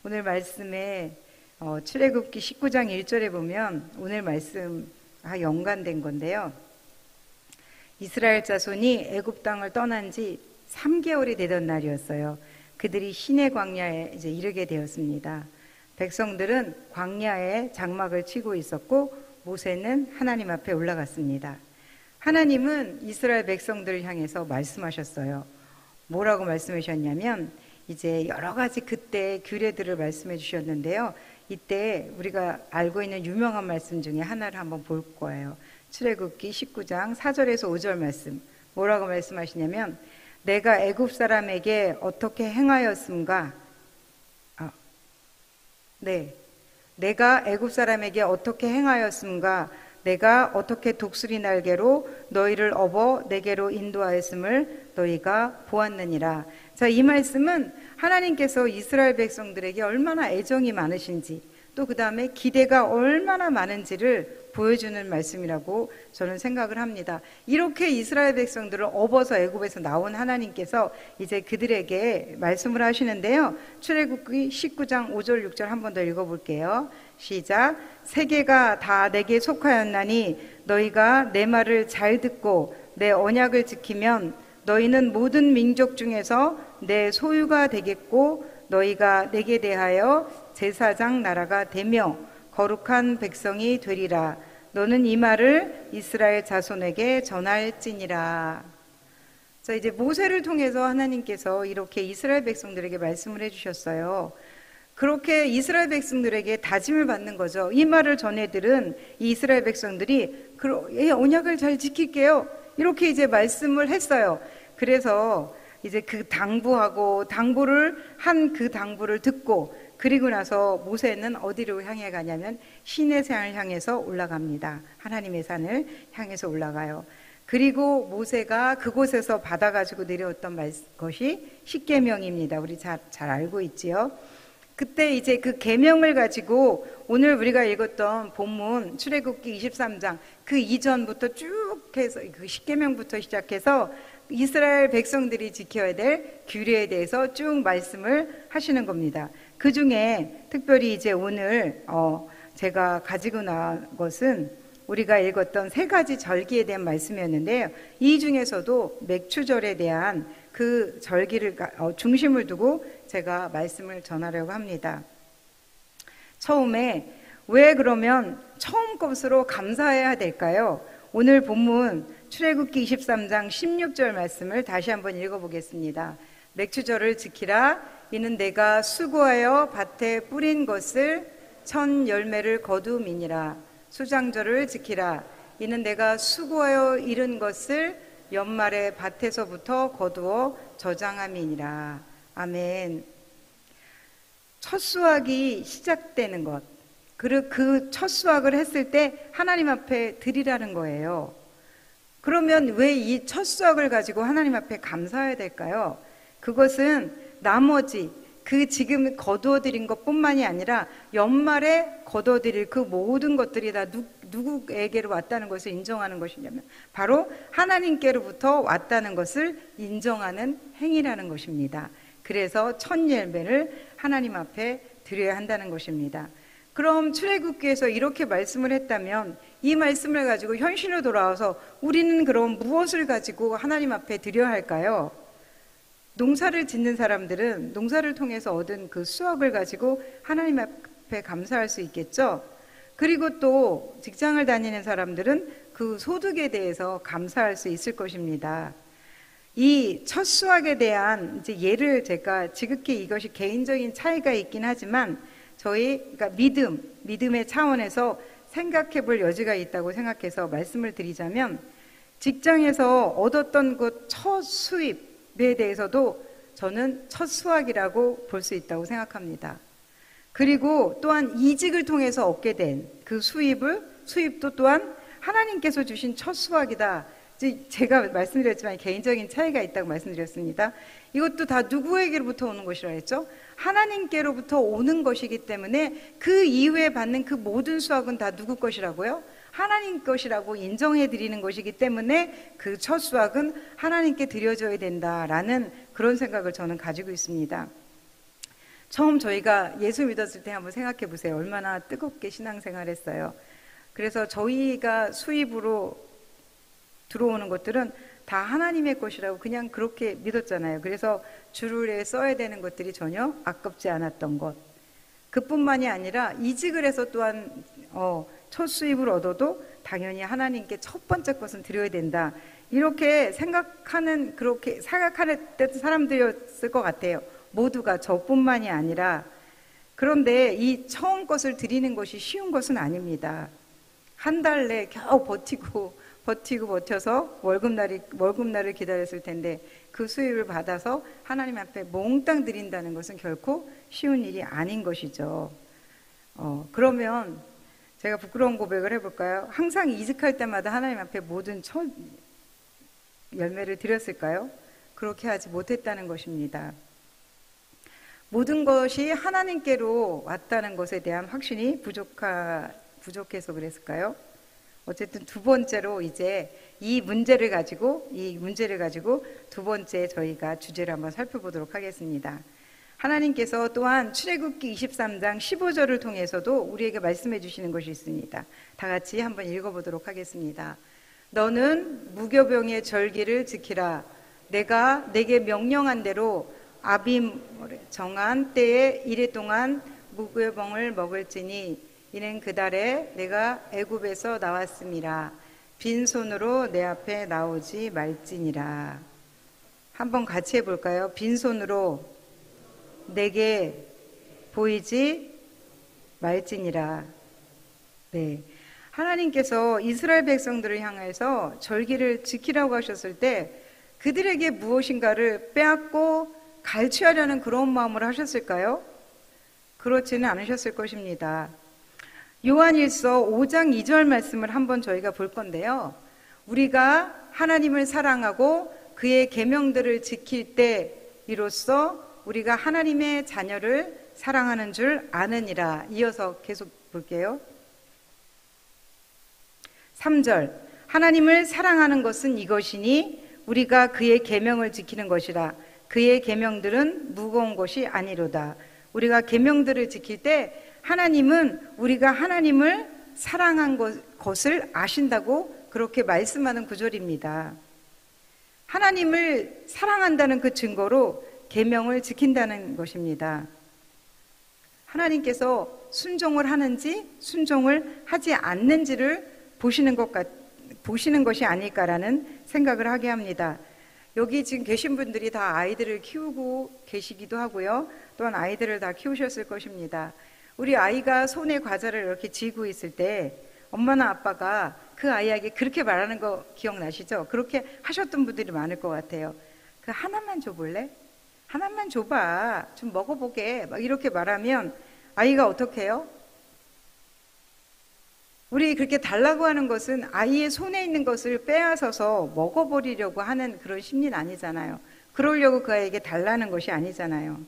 오늘 말씀에 출애굽기 19장 1절에 보면 오늘 말씀과 연관된 건데요. 이스라엘 자손이 애굽 땅을 떠난 지 3개월이 되던 날이었어요. 그들이 시내 광야에 이제 이르게 되었습니다. 백성들은 광야에 장막을 치고 있었고 모세는 하나님 앞에 올라갔습니다. 하나님은 이스라엘 백성들을 향해서 말씀하셨어요. 뭐라고 말씀하셨냐면 이제 여러 가지 그때 규례들을 말씀해 주셨는데요. 이때 우리가 알고 있는 유명한 말씀 중에 하나를 한번 볼 거예요. 출애굽기 19장 4절에서 5절 말씀. 뭐라고 말씀하시냐면 내가 애굽 사람에게 어떻게 행하였음가? 내가 애굽 사람에게 어떻게 행하였음가? 내가 어떻게 독수리 날개로 너희를 업어 내게로 인도하였음을 너희가 보았느니라. 자, 이 말씀은 하나님께서 이스라엘 백성들에게 얼마나 애정이 많으신지 또 그 다음에 기대가 얼마나 많은지를 보여주는 말씀이라고 저는 생각을 합니다. 이렇게 이스라엘 백성들을 업어서 애굽에서 나온 하나님께서 이제 그들에게 말씀을 하시는데요. 출애굽기 19장 5절 6절 한 번 더 읽어볼게요. 시작. 세계가 다 내게 속하였나니 너희가 내 말을 잘 듣고 내 언약을 지키면 너희는 모든 민족 중에서 내 소유가 되겠고 너희가 내게 대하여 제사장 나라가 되며 거룩한 백성이 되리라. 너는 이 말을 이스라엘 자손에게 전할지니라. 자, 이제 모세를 통해서 하나님께서 이렇게 이스라엘 백성들에게 말씀을 해주셨어요. 그렇게 이스라엘 백성들에게 다짐을 받는 거죠. 이 말을 전해들은 이 이스라엘 백성들이 언약을 잘 지킬게요. 이렇게 이제 말씀을 했어요. 그래서 이제 그 당부를 한 그 당부를 듣고 그리고 나서 모세는 어디로 향해 가냐면 시내산을 향해서 올라갑니다. 하나님의 산을 향해서 올라가요. 그리고 모세가 그곳에서 받아가지고 내려왔던 것이 십계명입니다. 우리 잘 알고 있지요. 그때 이제 그 계명을 가지고 오늘 우리가 읽었던 본문 출애굽기 23장 그 이전부터 쭉 해서 그 십계명부터 시작해서 이스라엘 백성들이 지켜야 될 규례에 대해서 쭉 말씀을 하시는 겁니다. 그 중에 특별히 이제 오늘 제가 가지고 나온 것은 우리가 읽었던 3가지 절기에 대한 말씀이었는데요. 이 중에서도 맥추절에 대한 그 절기를 중심을 두고 제가 말씀을 전하려고 합니다. 처음에 왜 그러면 처음 것으로 감사해야 될까요? 오늘 본문 출애굽기 23장 16절 말씀을 다시 한번 읽어보겠습니다. 맥추절을 지키라. 이는 내가 수고하여 밭에 뿌린 것을 첫 열매를 거두음이니라. 수장절을 지키라. 이는 내가 수고하여 이른 것을 연말에 밭에서부터 거두어 저장함이니라. 아멘. 첫 수확이 시작되는 것, 그 첫 수확을 했을 때 하나님 앞에 드리라는 거예요. 그러면 왜 이 첫 수확을 가지고 하나님 앞에 감사해야 될까요? 그것은 나머지 그 지금 거두어드린 것뿐만이 아니라 연말에 거두어드릴 그 모든 것들이 다 누구에게로 왔다는 것을 인정하는 것이냐면 바로 하나님께로부터 왔다는 것을 인정하는 행위라는 것입니다. 그래서 첫 열매를 하나님 앞에 드려야 한다는 것입니다. 그럼 출애굽기에서 이렇게 말씀을 했다면 이 말씀을 가지고 현실로 돌아와서 우리는 그럼 무엇을 가지고 하나님 앞에 드려야 할까요? 농사를 짓는 사람들은 농사를 통해서 얻은 그 수확을 가지고 하나님 앞에 감사할 수 있겠죠. 그리고 또 직장을 다니는 사람들은 그 소득에 대해서 감사할 수 있을 것입니다. 이 첫 수확에 대한 이제 예를 제가 지극히 이것이 개인적인 차이가 있긴 하지만 그러니까 믿음의 차원에서 생각해 볼 여지가 있다고 생각해서 말씀을 드리자면 직장에서 얻었던 그 첫 수입에 대해서도 저는 첫 수확이라고 볼 수 있다고 생각합니다. 그리고 또한 이직을 통해서 얻게 된 그 수입도 또한 하나님께서 주신 첫 수확이다. 제가 말씀드렸지만 개인적인 차이가 있다고 말씀드렸습니다. 이것도 다 누구에게로부터 오는 것이라 했죠? 하나님께로부터 오는 것이기 때문에 그 이후에 받는 그 모든 수확은 다 누구 것이라고요? 하나님 것이라고 인정해 드리는 것이기 때문에 그 첫 수확은 하나님께 드려져야 된다라는 그런 생각을 저는 가지고 있습니다. 처음 저희가 예수 믿었을 때 한번 생각해 보세요. 얼마나 뜨겁게 신앙생활 했어요. 그래서 저희가 수입으로 들어오는 것들은 다 하나님의 것이라고 그냥 그렇게 믿었잖아요. 그래서 주를 써야 되는 것들이 전혀 아깝지 않았던 것. 그뿐만이 아니라 이직을 해서 또한 첫 수입을 얻어도 당연히 하나님께 첫 번째 것은 드려야 된다. 이렇게 그렇게 생각하는 사람들이었을 것 같아요. 모두가 저뿐만이 아니라. 그런데 이 처음 것을 드리는 것이 쉬운 것은 아닙니다. 한 달 내 겨우 버텨서 월급날을 기다렸을 텐데 그 수입을 받아서 하나님 앞에 몽땅 드린다는 것은 결코 쉬운 일이 아닌 것이죠. 그러면 제가 부끄러운 고백을 해볼까요? 항상 이직할 때마다 하나님 앞에 모든 첫 열매를 드렸을까요? 그렇게 하지 못했다는 것입니다. 모든 것이 하나님께로 왔다는 것에 대한 확신이 부족해서 그랬을까요? 어쨌든 두 번째로 이제 이 문제를 가지고 두 번째 저희가 주제를 한번 살펴보도록 하겠습니다. 하나님께서 또한 출애굽기 23장 15절을 통해서도 우리에게 말씀해 주시는 것이 있습니다. 다 같이 한번 읽어보도록 하겠습니다. 너는 무교병의 절기를 지키라. 내가 내게 명령한 대로 아빔 정한 때에 이래 동안 무교병을 먹을지니 이는 그 달에 내가 애굽에서 나왔음이라. 빈손으로 내 앞에 나오지 말지니라. 한번 같이 해볼까요? 빈손으로 내게 보이지 말지니라. 네, 하나님께서 이스라엘 백성들을 향해서 절기를 지키라고 하셨을 때 그들에게 무엇인가를 빼앗고 갈취하려는 그런 마음으로 하셨을까요? 그렇지는 않으셨을 것입니다. 요한일서 5장 2절 말씀을 한번 저희가 볼 건데요. 우리가 하나님을 사랑하고 그의 계명들을 지킬 때 이로써 우리가 하나님의 자녀를 사랑하는 줄 아느니라. 이어서 계속 볼게요. 3절 하나님을 사랑하는 것은 이것이니 우리가 그의 계명을 지키는 것이라. 그의 계명들은 무거운 것이 아니로다. 우리가 계명들을 지킬 때 하나님은 우리가 하나님을 사랑한 것을 아신다고 그렇게 말씀하는 구절입니다. 하나님을 사랑한다는 그 증거로 계명을 지킨다는 것입니다. 하나님께서 순종을 하는지 순종을 하지 않는지를 보시는 것이 아닐까라는 생각을 하게 합니다. 여기 지금 계신 분들이 다 아이들을 키우고 계시기도 하고요. 또한 아이들을 다 키우셨을 것입니다. 우리 아이가 손에 과자를 이렇게 쥐고 있을 때 엄마나 아빠가 그 아이에게 그렇게 말하는 거 기억나시죠? 그렇게 하셨던 분들이 많을 것 같아요. 그 하나만 줘볼래? 하나만 줘봐. 좀 먹어보게. 막 이렇게 말하면 아이가 어떻게 해요? 우리 그렇게 달라고 하는 것은 아이의 손에 있는 것을 빼앗아서 먹어버리려고 하는 그런 심리는 아니잖아요. 그러려고 그 아이에게 달라는 것이 아니잖아요.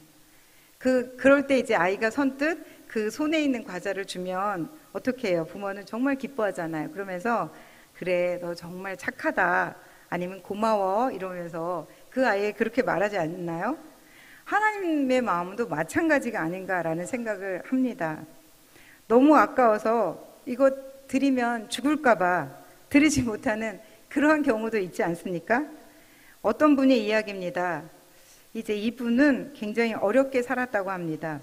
그럴 때 이제 아이가 선뜻 그 손에 있는 과자를 주면 어떻게 해요? 부모는 정말 기뻐하잖아요. 그러면서 그래, 너 정말 착하다. 아니면 고마워. 이러면서 그 아이에 그렇게 말하지 않나요? 하나님의 마음도 마찬가지가 아닌가라는 생각을 합니다. 너무 아까워서 이거 드리면 죽을까봐 드리지 못하는 그러한 경우도 있지 않습니까? 어떤 분의 이야기입니다. 이제 이분은 굉장히 어렵게 살았다고 합니다.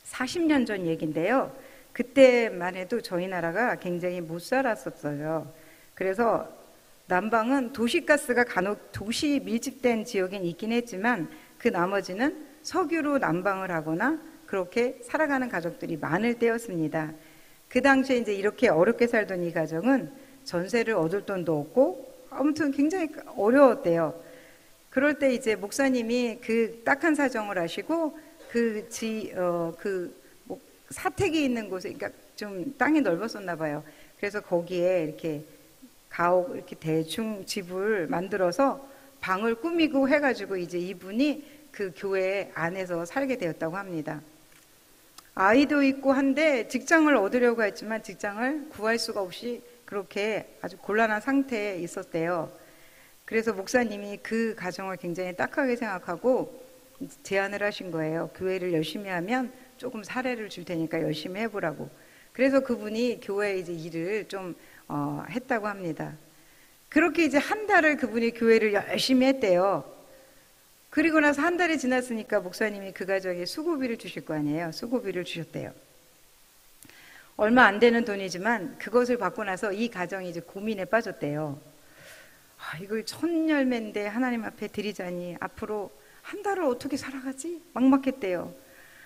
40년 전 얘기인데요. 그때만 해도 저희 나라가 굉장히 못 살았었어요. 그래서 난방은 도시가스가 간혹 도시 밀집된 지역엔 있긴 했지만 그 나머지는 석유로 난방을 하거나 그렇게 살아가는 가족들이 많을 때였습니다. 그 당시에 이제 이렇게 어렵게 살던 이 가정은 전세를 얻을 돈도 없고 아무튼 굉장히 어려웠대요. 그럴 때 이제 목사님이 그 딱한 사정을 아시고 사택이 있는 곳에, 그러니까 좀 땅이 넓었었나 봐요. 그래서 거기에 이렇게 가옥 이렇게 대충 집을 만들어서 방을 꾸미고 해가지고 이제 이분이 그 교회 안에서 살게 되었다고 합니다. 아이도 있고 한데 직장을 얻으려고 했지만 직장을 구할 수가 없이 그렇게 아주 곤란한 상태에 있었대요. 그래서 목사님이 그 가정을 굉장히 딱하게 생각하고 제안을 하신 거예요. 교회를 열심히 하면 조금 사례를 줄 테니까 열심히 해보라고. 그래서 그분이 교회 이제 일을 좀 했다고 합니다. 그렇게 이제 한 달을 그분이 교회를 열심히 했대요. 그리고 나서 한 달이 지났으니까 목사님이 그 가정에 수고비를 주실 거 아니에요. 수고비를 주셨대요. 얼마 안 되는 돈이지만 그것을 받고 나서 이 가정이 이제 고민에 빠졌대요. 이걸 첫 열매인데 하나님 앞에 드리자니 앞으로 한 달을 어떻게 살아가지? 막막했대요.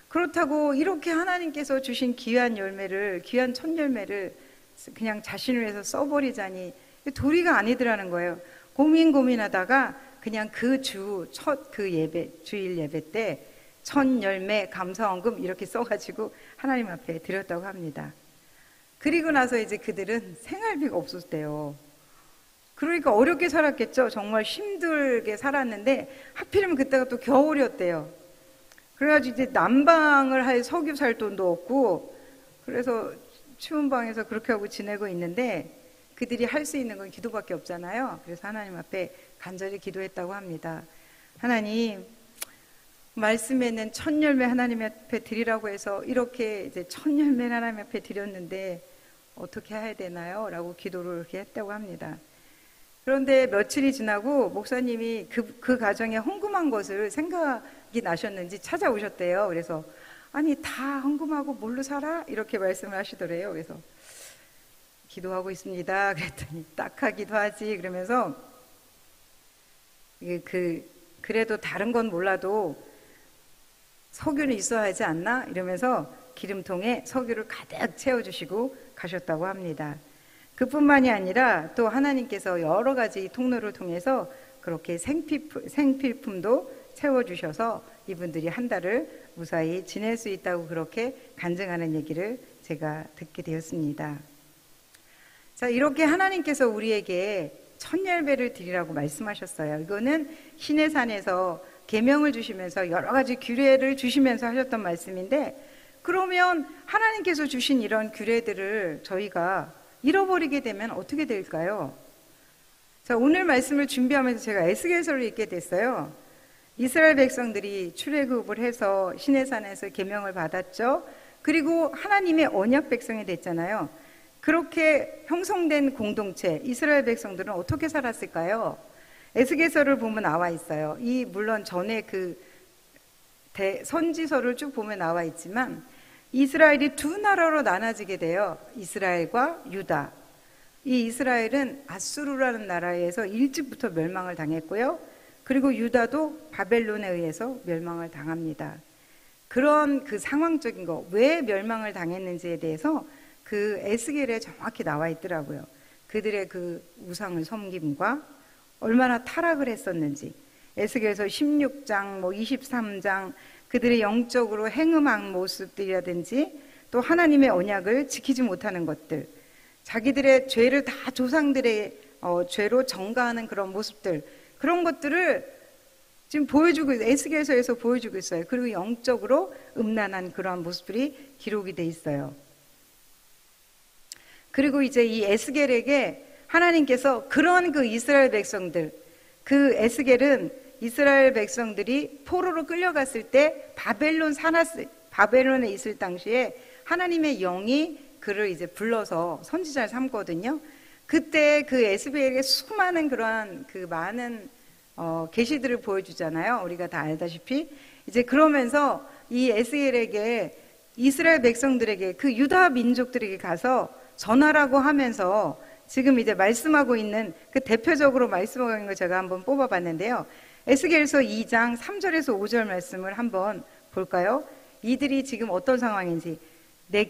그렇다고 이렇게 하나님께서 주신 귀한 열매를, 귀한 첫 열매를 그냥 자신을 위해서 써버리자니 도리가 아니더라는 거예요. 고민하다가 그냥 그 예배, 주일 예배 때 첫 열매 감사원금 이렇게 써가지고 하나님 앞에 드렸다고 합니다. 그리고 나서 이제 그들은 생활비가 없었대요. 그러니까 어렵게 살았겠죠. 정말 힘들게 살았는데 하필이면 그때가 또 겨울이었대요. 그래가지고 이제 난방을 할 석유 살 돈도 없고, 그래서 추운 방에서 그렇게 하고 지내고 있는데 그들이 할 수 있는 건 기도밖에 없잖아요. 그래서 하나님 앞에 간절히 기도했다고 합니다. 하나님, 말씀에는 첫 열매 하나님 앞에 드리라고 해서 이렇게 이제 첫 열매 하나님 앞에 드렸는데 어떻게 해야 되나요? 라고 기도를 이렇게 했다고 합니다. 그런데 며칠이 지나고 목사님이 그 가정에 헌금한 것을 생각이 나셨는지 찾아오셨대요. 그래서 아니 다 헌금하고 뭘로 살아? 이렇게 말씀을 하시더래요. 그래서 기도하고 있습니다. 그랬더니 딱하기도 하지. 그러면서 그래도 다른 건 몰라도 석유는 있어야 하지 않나? 이러면서 기름통에 석유를 가득 채워주시고 가셨다고 합니다. 그뿐만이 아니라 또 하나님께서 여러 가지 통로를 통해서 그렇게 생필품도 채워주셔서 이분들이 한 달을 무사히 지낼 수 있다고 그렇게 간증하는 얘기를 제가 듣게 되었습니다. 자, 이렇게 하나님께서 우리에게 첫 열매를 드리라고 말씀하셨어요. 이거는 시내산에서 계명을 주시면서 여러 가지 규례를 주시면서 하셨던 말씀인데, 그러면 하나님께서 주신 이런 규례들을 저희가 잃어버리게 되면 어떻게 될까요? 자, 오늘 말씀을 준비하면서 제가 에스겔서를 읽게 됐어요. 이스라엘 백성들이 출애굽을 해서 시내산에서 계명을 받았죠. 그리고 하나님의 언약 백성이 됐잖아요. 그렇게 형성된 공동체 이스라엘 백성들은 어떻게 살았을까요? 에스겔서를 보면 나와 있어요. 물론 전에 선지서를 쭉 보면 나와 있지만 이스라엘이 두 나라로 나눠지게 돼요. 이스라엘과 유다. 이 이스라엘은 아수르라는 나라에서 일찍부터 멸망을 당했고요. 그리고 유다도 바벨론에 의해서 멸망을 당합니다. 그런 그 상황적인 거, 왜 멸망을 당했는지에 대해서 그 에스겔에 정확히 나와 있더라고요. 그들의 그 우상을 섬김과 얼마나 타락을 했었는지. 에스겔서 16장, 23장 그들의 영적으로 행음한 모습들이라든지 또 하나님의 언약을 지키지 못하는 것들, 자기들의 죄를 다 조상들의 죄로 전가하는 그런 모습들, 그런 것들을 지금 에스겔서에서 보여주고 있어요. 그리고 영적으로 음란한 그러한 모습들이 기록이 돼 있어요. 그리고 이제 이 에스겔에게 하나님께서 그런 그 이스라엘 백성들, 그 에스겔은 이스라엘 백성들이 포로로 끌려갔을 때 바벨론에 있을 당시에 하나님의 영이 그를 이제 불러서 선지자를 삼거든요. 그때 그 에스겔에게 수많은 그러한 그 많은 계시들을 보여주잖아요. 우리가 다 알다시피 이제 그러면서 이 에스겔에게 이스라엘 백성들에게 그 유다 민족들에게 가서 전하라고 하면서 지금 이제 말씀하고 있는 그 대표적으로 말씀하고 있는 거 제가 한번 뽑아봤는데요. 에스겔서 2장 3절에서 5절 말씀을 한번 볼까요? 이들이 지금 어떤 상황인지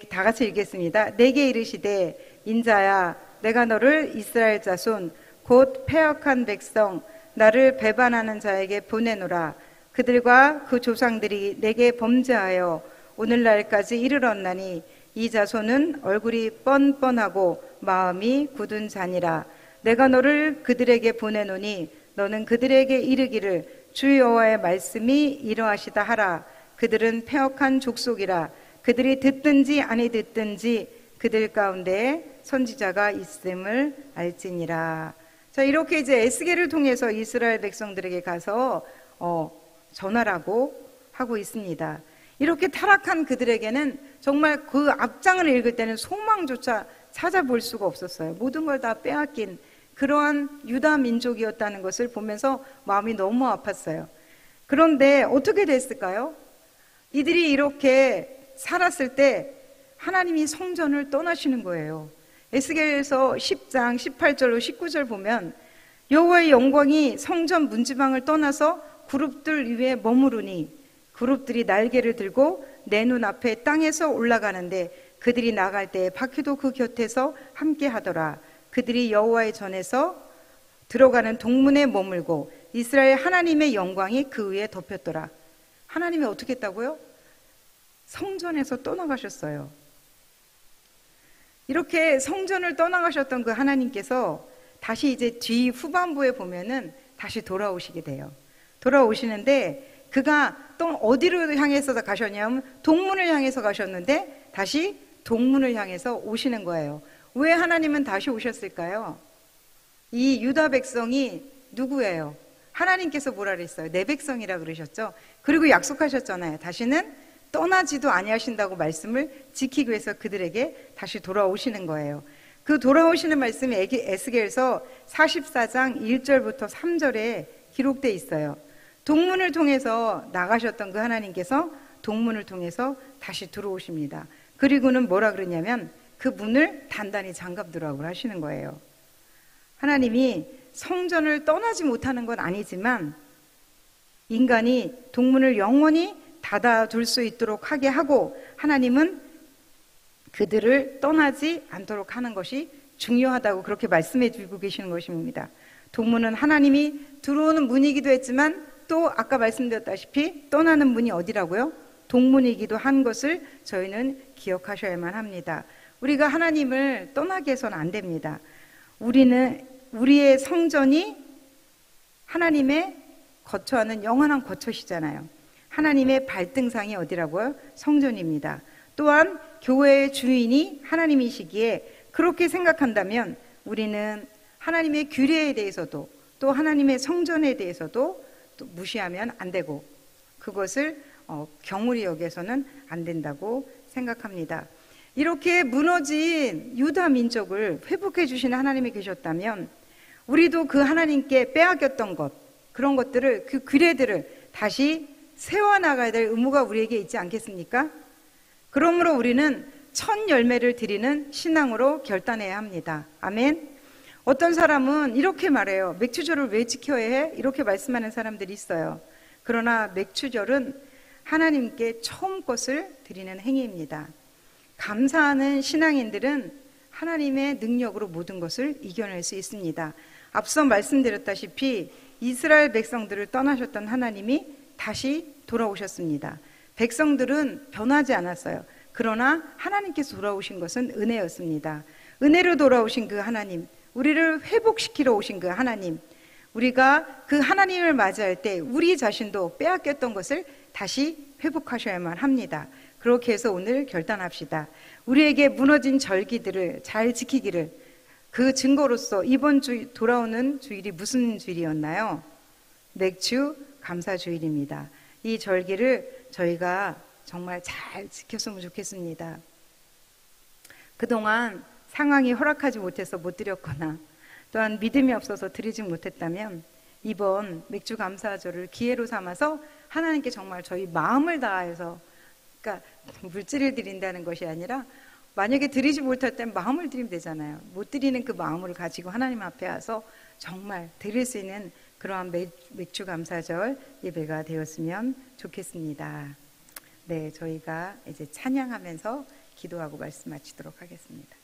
다 같이 읽겠습니다. 내게 이르시되 인자야 내가 너를 이스라엘 자손 곧 패역한 백성 나를 배반하는 자에게 보내노라. 그들과 그 조상들이 내게 범죄하여 오늘날까지 이르렀나니 이 자손은 얼굴이 뻔뻔하고 마음이 굳은 자니라. 내가 너를 그들에게 보내노니 너는 그들에게 이르기를 주 여호와의 말씀이 이러하시다 하라. 그들은 패역한 족속이라. 그들이 듣든지 아니 듣든지 그들 가운데 선지자가 있음을 알지니라. 자, 이렇게 이제 에스겔을 통해서 이스라엘 백성들에게 가서 전하라고 하고 있습니다. 이렇게 타락한 그들에게는 정말 그 앞장을 읽을 때는 소망조차 찾아볼 수가 없었어요. 모든 걸 다 빼앗긴 그러한 유다 민족이었다는 것을 보면서 마음이 너무 아팠어요. 그런데 어떻게 됐을까요? 이들이 이렇게 살았을 때 하나님이 성전을 떠나시는 거예요. 에스겔서 10장 18절로 19절 보면 여호와의 영광이 성전 문지방을 떠나서 그룹들 위에 머무르니 그룹들이 날개를 들고 내 눈앞에 땅에서 올라가는데 그들이 나갈 때 바퀴도 그 곁에서 함께 하더라. 그들이 여호와의 전에서 들어가는 동문에 머물고 이스라엘 하나님의 영광이 그 위에 덮였더라. 하나님이 어떻게 했다고요? 성전에서 떠나가셨어요. 이렇게 성전을 떠나가셨던 그 하나님께서 다시 이제 뒤 후반부에 보면은 다시 돌아오시게 돼요. 돌아오시는데 그가 또 어디로 향해서 가셨냐면 동문을 향해서 가셨는데 다시 동문을 향해서 오시는 거예요. 왜 하나님은 다시 오셨을까요? 이 유다 백성이 누구예요? 하나님께서 뭐라 그랬어요? 내 백성이라 그러셨죠. 그리고 약속하셨잖아요. 다시는 떠나지도 아니하신다고 말씀을 지키기 위해서 그들에게 다시 돌아오시는 거예요. 그 돌아오시는 말씀이 에스겔서 44장 1절부터 3절에 기록되어 있어요. 동문을 통해서 나가셨던 그 하나님께서 동문을 통해서 다시 들어오십니다. 그리고는 뭐라 그러냐면 그 문을 단단히 잠가두라고 하시는 거예요. 하나님이 성전을 떠나지 못하는 건 아니지만 인간이 동문을 영원히 닫아둘 수 있도록 하게 하고 하나님은 그들을 떠나지 않도록 하는 것이 중요하다고 그렇게 말씀해 주고 계시는 것입니다. 동문은 하나님이 들어오는 문이기도 했지만 또 아까 말씀드렸다시피 떠나는 문이 어디라고요? 동문이기도 한 것을 저희는 기억하셔야만 합니다. 우리가 하나님을 떠나게 해서는 안 됩니다. 우리의 성전이 하나님의 거처하는 영원한 거처시잖아요. 하나님의 발등상이 어디라고요? 성전입니다. 또한 교회의 주인이 하나님이시기에 그렇게 생각한다면 우리는 하나님의 규례에 대해서도 또 하나님의 성전에 대해서도 또 무시하면 안 되고 그것을 경홀히 여겨서는 안 된다고 생각합니다. 이렇게 무너진 유다 민족을 회복해 주시는 하나님이 계셨다면 우리도 그 하나님께 빼앗겼던 것 그런 것들을 그 규례들을 다시 세워나가야 될 의무가 우리에게 있지 않겠습니까? 그러므로 우리는 첫 열매를 드리는 신앙으로 결단해야 합니다. 아멘. 어떤 사람은 이렇게 말해요. 맥추절을 왜 지켜야 해? 이렇게 말씀하는 사람들이 있어요. 그러나 맥추절은 하나님께 처음 것을 드리는 행위입니다. 감사하는 신앙인들은 하나님의 능력으로 모든 것을 이겨낼 수 있습니다. 앞서 말씀드렸다시피 이스라엘 백성들을 떠나셨던 하나님이 다시 돌아오셨습니다. 백성들은 변하지 않았어요. 그러나 하나님께서 돌아오신 것은 은혜였습니다. 은혜로 돌아오신 그 하나님, 우리를 회복시키러 오신 그 하나님, 우리가 그 하나님을 맞이할 때 우리 자신도 빼앗겼던 것을 다시 회복하셔야만 합니다. 그렇게 해서 오늘 결단합시다. 우리에게 무너진 절기들을 잘 지키기를. 그 증거로서 이번 주 돌아오는 주일이 무슨 주일이었나요? 맥주 감사 주일입니다. 이 절기를 저희가 정말 잘 지켰으면 좋겠습니다. 그동안 상황이 허락하지 못해서 못 드렸거나 또한 믿음이 없어서 드리지 못했다면 이번 맥주 감사절을 기회로 삼아서 하나님께 정말 저희 마음을 다해서, 그러니까 물질을 드린다는 것이 아니라 만약에 드리지 못할 땐 마음을 드리면 되잖아요. 못 드리는 그 마음을 가지고 하나님 앞에 와서 정말 드릴 수 있는 그러한 맥주 감사절 예배가 되었으면 좋겠습니다. 네, 저희가 이제 찬양하면서 기도하고 말씀 마치도록 하겠습니다.